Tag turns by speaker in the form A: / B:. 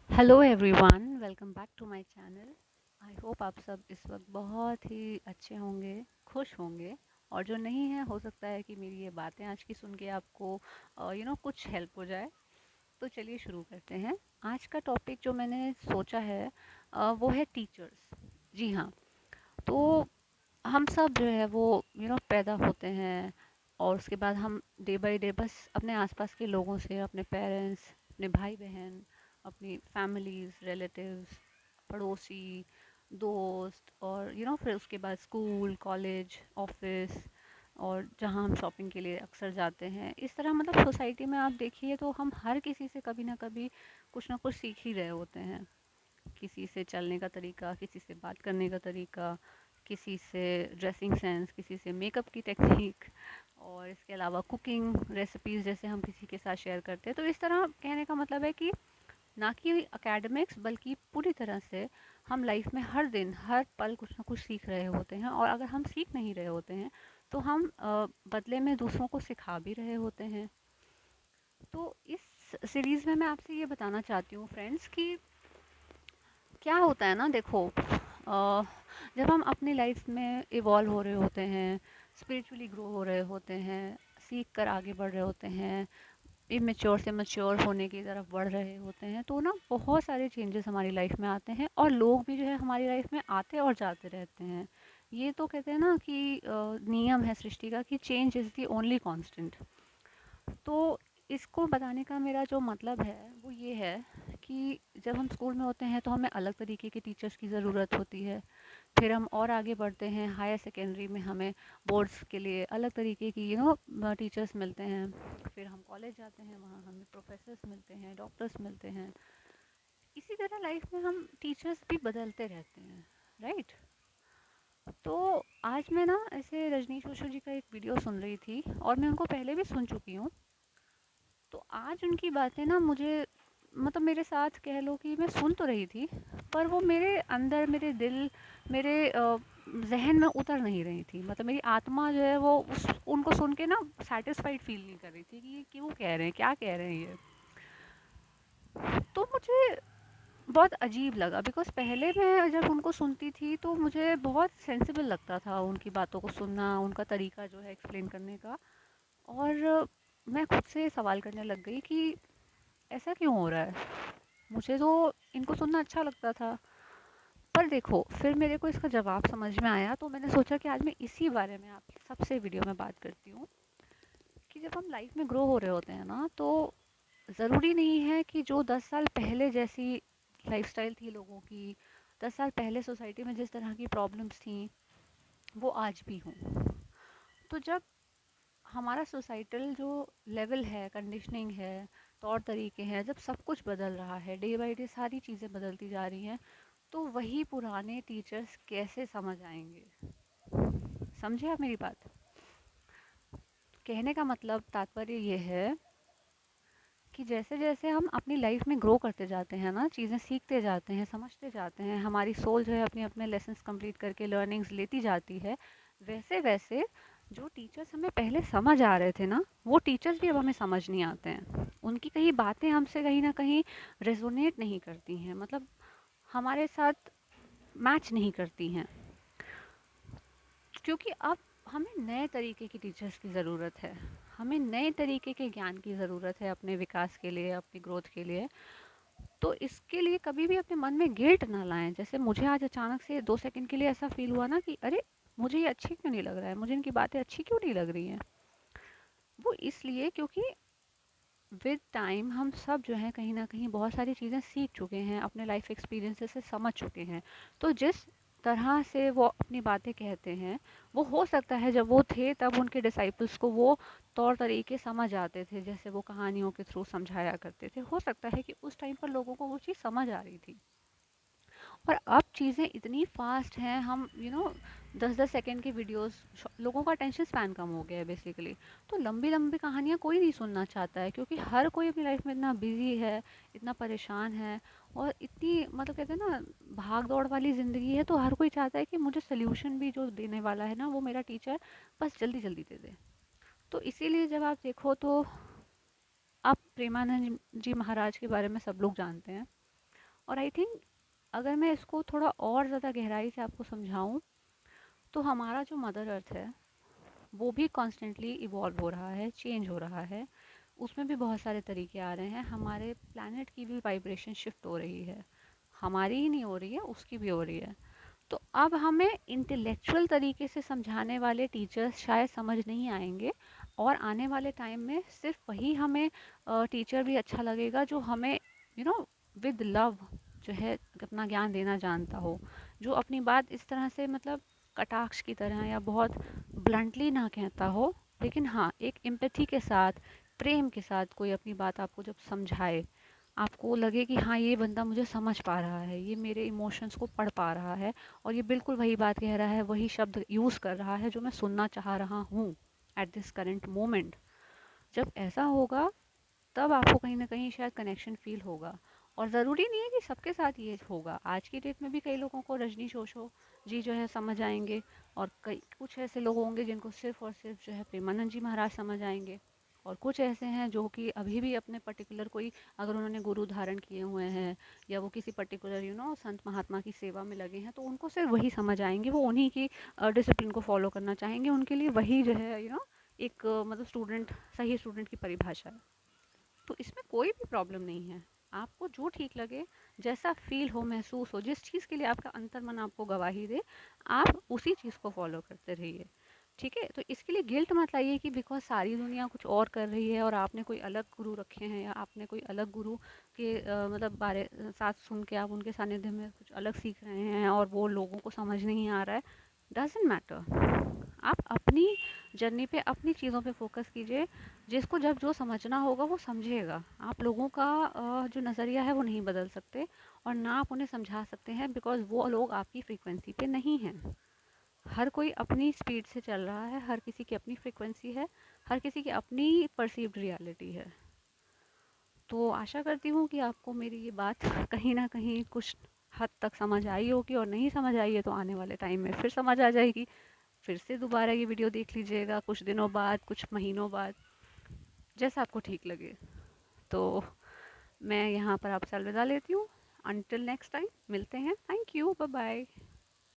A: Hello everyone, welcome back to my channel. I hope आप सब इस वक्त बहुत ही अच्छे होंगे, खुश होंगे। और जो नहीं है, हो सकता है कि मेरी ये बातें आज की सुन के आपको कुछ हेल्प हो जाए। तो चलिए शुरू करते हैं। आज का टॉपिक जो मैंने सोचा है वो है टीचर्स। जी हाँ। तो हम सब जो है वो पैदा होते हैं, और उसके बाद हम डे बाय डे बस अपने आसपास के लोगों से, अपने पेरेंट्स, अपने भाई बहन, अपनी फैमिलीज, रिलेटिव्स, पड़ोसी, दोस्त, और फिर उसके बाद स्कूल, कॉलेज, ऑफिस, और जहाँ हम शॉपिंग के लिए अक्सर जाते हैं। इस तरह मतलब सोसाइटी में आप देखिए तो हम हर किसी से कभी ना कभी कुछ ना कुछ सीख ही रहे होते हैं। किसी से चलने का तरीका, किसी से बात करने का तरीका, किसी से ड्रेसिंग सेंस, किसी से मेकअप की टेक्निक, और इसके अलावा कुकिंग रेसिपीज़ जैसे हम किसी के साथ शेयर करते हैं। तो इस तरह कहने का मतलब है कि ना कि एकेडमिक्स, बल्कि पूरी तरह से हम लाइफ में हर दिन हर पल कुछ ना कुछ सीख रहे होते हैं। और अगर हम सीख नहीं रहे होते हैं तो हम बदले में दूसरों को सिखा भी रहे होते हैं। तो इस सीरीज़ में मैं आपसे ये बताना चाहती हूँ फ्रेंड्स कि क्या होता है ना, देखो, जब हम अपनी लाइफ में इवॉल्व हो रहे होते हैं, स्पिरिचुअली ग्रो हो रहे होते हैं, सीख कर आगे बढ़ रहे होते हैं, इमेच्योर से मैच्योर होने की तरफ बढ़ रहे होते हैं, तो ना बहुत सारे चेंजेस हमारी लाइफ में आते हैं, और लोग भी जो है हमारी लाइफ में आते और जाते रहते हैं। ये तो कहते हैं ना कि नियम है सृष्टि का कि change is the only constant. तो इसको बताने का मेरा जो मतलब है वो ये है कि जब हम स्कूल में होते हैं तो हमें अलग तरीके के टीचर्स की ज़रूरत होती है। फिर हम और आगे बढ़ते हैं, हायर सेकेंडरी में हमें बोर्ड्स के लिए अलग तरीके की टीचर्स मिलते हैं। फिर हम कॉलेज जाते हैं, वहाँ हमें प्रोफेसर्स मिलते हैं, डॉक्टर्स मिलते हैं। इसी तरह लाइफ में हम टीचर्स भी बदलते रहते हैं, राइट। तो आज मैं ना ऐसे रजनीश ओशो जी का एक वीडियो सुन रही थी, और मैं उनको पहले भी सुन चुकी हूँ। तो आज उनकी बातें ना मुझे, मतलब मेरे साथ कह लो कि मैं सुन तो रही थी, पर वो मेरे अंदर, मेरे दिल, मेरे ज़हन में उतर नहीं रही थी। मतलब मेरी आत्मा जो है वो उस उनको सुन के ना सैटिस्फाइड फील नहीं कर रही थी कि ये क्यों कह रहे हैं, क्या कह रहे हैं ये। तो मुझे बहुत अजीब लगा, बिकॉज़ पहले मैं जब उनको सुनती थी तो मुझे बहुत सेंसिबल लगता था उनकी बातों को सुनना, उनका तरीका जो है एक्सप्लेन करने का। और मैं खुद से सवाल करने लग गई कि ऐसा क्यों हो रहा है? मुझे तो इनको सुनना अच्छा लगता था। पर देखो, फिर मेरे को इसका जवाब समझ में आया, तो मैंने सोचा कि आज मैं इसी बारे में आप सबसे वीडियो में बात करती हूँ कि जब हम लाइफ में ग्रो हो रहे होते हैं ना, तो ज़रूरी नहीं है कि जो 10 साल पहले जैसी लाइफस्टाइल थी लोगों की, 10 साल पहले सोसाइटी में जिस तरह की प्रॉब्लम्स थी, वो आज भी हों। तो जब हमारा सोसाइटल जो लेवल है, कंडीशनिंग है, तौर तरीके हैं, जब सब कुछ बदल रहा है, डे बाय डे सारी चीज़ें बदलती जा रही हैं, तो वही पुराने टीचर्स कैसे समझ आएंगे? समझे आप मेरी बात? कहने का मतलब, तात्पर्य ये है कि जैसे जैसे हम अपनी लाइफ में ग्रो करते जाते हैं ना, चीज़ें सीखते जाते हैं, समझते जाते हैं, हमारी सोल जो है अपने अपने लेसन्स कंप्लीट करके लर्निंग्स लेती जाती है, वैसे वैसे जो टीचर्स हमें पहले समझ आ रहे थे ना, वो टीचर्स भी अब हमें समझ नहीं आते हैं। उनकी कई बातें हमसे कहीं ना कहीं रेजोनेट नहीं करती हैं, मतलब हमारे साथ मैच नहीं करती हैं, क्योंकि अब हमें नए तरीके की टीचर्स की ज़रूरत है। हमें नए तरीके के ज्ञान की ज़रूरत है अपने विकास के लिए, अपनी ग्रोथ के लिए। तो इसके लिए कभी भी अपने मन में गिल्ट ना लाएं। जैसे मुझे आज अचानक से 2 सेकंड के लिए ऐसा फील हुआ ना कि अरे, मुझे ये अच्छी क्यों नहीं लग रहा है, मुझे इनकी बातें अच्छी क्यों नहीं लग रही हैं। वो इसलिए क्योंकि विद टाइम हम सब जो है कहीं ना कहीं बहुत सारी चीज़ें सीख चुके हैं, अपने लाइफ एक्सपीरियंसेस से समझ चुके हैं। तो जिस तरह से वो अपनी बातें कहते हैं, वो हो सकता है जब वो थे तब उनके डिसाइपल्स को वो तौर तरीके समझ आते थे, जैसे वो कहानियों के थ्रू समझाया करते थे। हो सकता है कि उस टाइम पर लोगों को वो चीज़ समझ आ रही थी। और अब चीज़ें इतनी फास्ट हैं, हम 10-10 सेकंड की वीडियोस, लोगों का अटेंशन स्पैन कम हो गया है बेसिकली। तो लंबी लंबी कहानियाँ कोई नहीं सुनना चाहता है, क्योंकि हर कोई अपनी लाइफ में इतना बिजी है, इतना परेशान है, और इतनी, मतलब कहते हैं ना, भाग दौड़ वाली ज़िंदगी है। तो हर कोई चाहता है कि मुझे सोल्यूशन भी जो देने वाला है ना, वो मेरा टीचर बस जल्दी जल्दी दे दे। तो इसीलिए जब आप देखो तो आप प्रेमानंद जी महाराज के बारे में सब लोग जानते हैं। और आई थिंक अगर मैं इसको थोड़ा और ज़्यादा गहराई से आपको समझाऊँ, तो हमारा जो मदर अर्थ है वो भी कॉन्स्टेंटली इवॉल्व हो रहा है, चेंज हो रहा है। उसमें भी बहुत सारे तरीके आ रहे हैं, हमारे प्लैनेट की भी वाइब्रेशन शिफ्ट हो रही है। हमारी ही नहीं हो रही है, उसकी भी हो रही है। तो अब हमें इंटेलेक्चुअल तरीके से समझाने वाले टीचर्स शायद समझ नहीं आएंगे, और आने वाले टाइम में सिर्फ वही हमें टीचर भी अच्छा लगेगा जो हमें विद लव जो है अपना ज्ञान देना जानता हो, जो अपनी बात इस तरह से मतलब कटाक्ष की तरह या बहुत ब्लंटली ना कहता हो, लेकिन हाँ एक एम्पैथी के साथ, प्रेम के साथ कोई अपनी बात आपको जब समझाए, आपको लगे कि हाँ ये बंदा मुझे समझ पा रहा है, ये मेरे इमोशंस को पढ़ पा रहा है, और ये बिल्कुल वही बात कह रहा है, वही शब्द यूज़ कर रहा है जो मैं सुनना चाह रहा हूँ एट दिस करेंट मोमेंट। जब ऐसा होगा तब आपको कहीं ना कहीं शायद कनेक्शन फील होगा। और ज़रूरी नहीं है कि सबके साथ ये होगा, आज की डेट में भी कई लोगों को रजनी शोशो जी जो है समझ आएंगे, और कई कुछ ऐसे लोग होंगे जिनको सिर्फ और सिर्फ जो है प्रेमानंद जी महाराज समझ आएंगे, और कुछ ऐसे हैं जो कि अभी भी अपने पर्टिकुलर कोई अगर उन्होंने गुरु धारण किए हुए हैं, या वो किसी पर्टिकुलर संत महात्मा की सेवा में लगे हैं, तो उनको सिर्फ वही समझ आएंगे, वो उन्हीं की डिसिप्लिन को फॉलो करना चाहेंगे, उनके लिए वही जो है एक मतलब स्टूडेंट, सही स्टूडेंट की परिभाषा है। तो इसमें कोई भी प्रॉब्लम नहीं है। आपको जो ठीक लगे, जैसा फ़ील हो, महसूस हो, जिस चीज़ के लिए आपका अंतर्मन आपको गवाही दे, आप उसी चीज़ को फ़ॉलो करते रहिए। ठीक है? तो इसके लिए गिल्ट मत लाइए कि बिकॉज़ सारी दुनिया कुछ और कर रही है और आपने कोई अलग गुरु रखे हैं, या आपने कोई अलग गुरु के मतलब साथ सुन के आप उनके सानिध्य में कुछ अलग सीख रहे हैं और वो लोगों को समझ नहीं आ रहा है। Doesn't matter. आप अपनी जर्नी पे, अपनी चीज़ों पे फ़ोकस कीजिए। जिसको जब जो समझना होगा वो समझेगा। आप लोगों का जो नज़रिया है वो नहीं बदल सकते, और ना आप उन्हें समझा सकते हैं, बिकॉज़ वो लोग आपकी फ्रीक्वेंसी पे नहीं हैं। हर कोई अपनी स्पीड से चल रहा है, हर किसी की अपनी फ्रीक्वेंसी है, हर किसी की अपनी परसीव्ड रियलिटी है। तो आशा करती हूँ कि आपको मेरी ये बात कहीं न कहीं कुछ हद तक समझ आई होगी, और नहीं समझ आई है तो आने वाले टाइम में फिर समझ आ जाएगी। फिर से दोबारा ये वीडियो देख लीजिएगा कुछ दिनों बाद, कुछ महीनों बाद, जैसा आपको ठीक लगे। तो मैं यहाँ पर आपसे अलविदा लेती हूँ। अंटिल नेक्स्ट टाइम मिलते हैं। Thank you, bye bye.